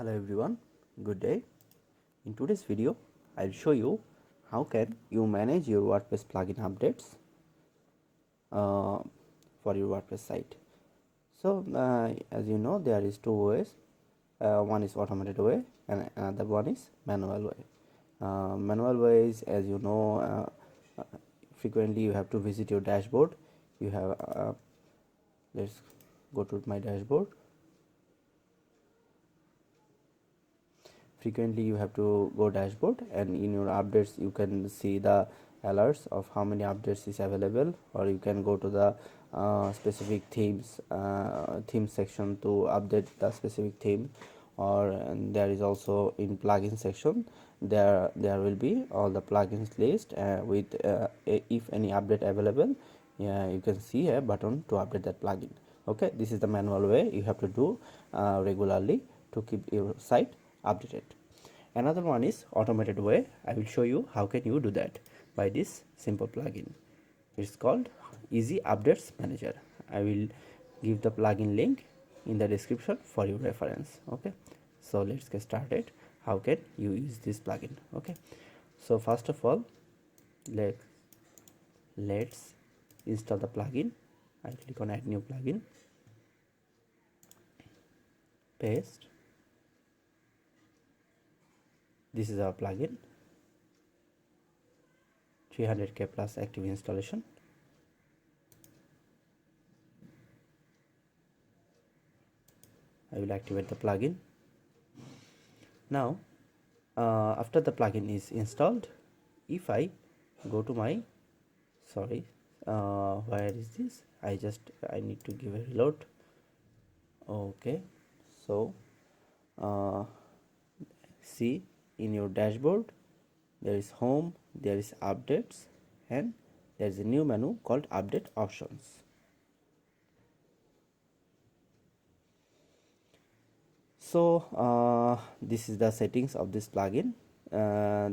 Hello everyone, good day. In today's video, I'll show you how can you manage your WordPress plugin updates for your WordPress site. So as you know, there is two ways. One is automated way and another one is manual way. Manual way is, as you know, frequently you have to visit your dashboard. You have let's go to my dashboard. Frequently you have to go dashboard, and in your updates you can see the alerts of how many updates is available, or you can go to the specific theme section to update the specific theme, or there is also in plugin section there will be all the plugins list with if any update available. You can see a button to update that plugin. Okay, this is the manual way you have to do regularly to keep your site updated. Another one is automated way. I will show you how can you do that by this simple plugin. It's called Easy Updates Manager. I will give the plugin link in the description for your reference. Okay, so let's get started. How can you use this plugin? Okay, so first of all, let's install the plugin. I click on add new plugin, paste. This is our plugin, 300k plus active installation. I will activate the plugin. Now after the plugin is installed, if I go to my where is this, I need to give a reload. Okay, so see, in your dashboard there is home, there is updates, and there is a new menu called update options. So this is the settings of this plugin.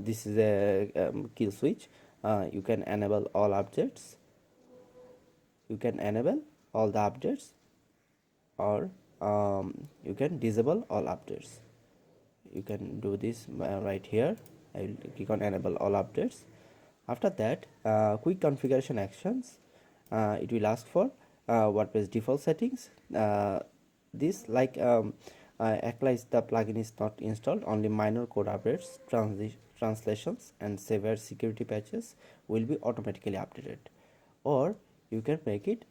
This is a kill switch. You can enable all updates, you can enable all the updates, or you can disable all updates. You can do this right here. I will click on enable all updates. After that, quick configuration actions. It will ask for WordPress default settings. This applies the plugin is not installed, only minor code updates, translations, and severe security patches will be automatically updated. Or you can make it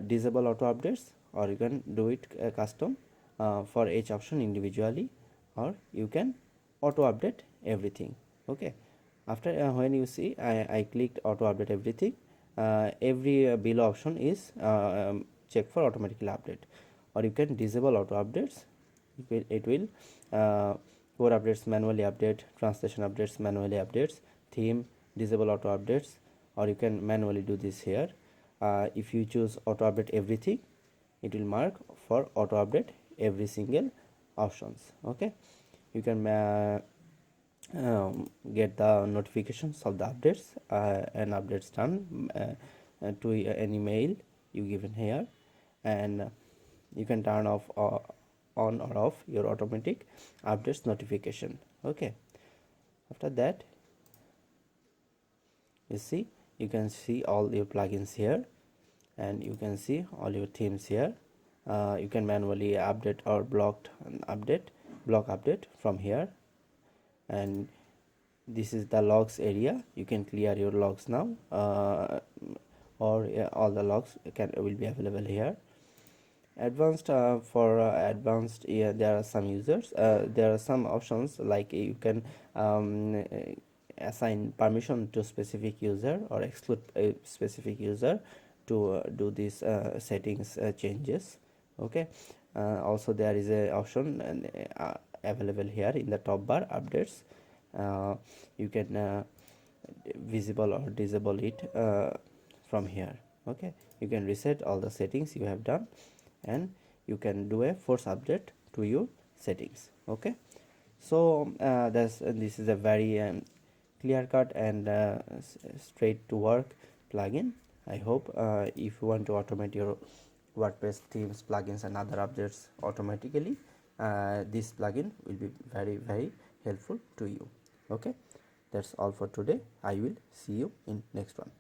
disable auto updates, or you can do it custom for each option individually, or you can auto update everything. Okay, after when you see I clicked auto update everything, every below option is check for automatically update. Or you can disable auto updates. It will core updates manually update, translation updates manually updates, theme disable auto updates, or you can manually do this here. If you choose auto update everything, it will mark for auto update every single options. Okay, you can get the notifications of the updates and updates done to any mail you given here, and you can turn off on or off your automatic updates notification. Okay, after that, you can see all your plugins here, and you can see all your themes here. You can manually update or block update from here, and this is the logs area. You can clear your logs now, or all the logs will be available here. Advanced for advanced, there are some users, there are some options like you can assign permission to specific user or exclude a specific user to do these settings changes. Okay, also there is a option available here in the top bar, updates. You can visible or disable it from here. Okay, you can reset all the settings you have done, and you can do a force update to your settings. Okay, so this is a very clear cut and straight to work plugin. I hope if you want to automate your WordPress themes, plugins, and other updates automatically, this plugin will be very helpful to you. Okay, that's all for today. I will see you in next one.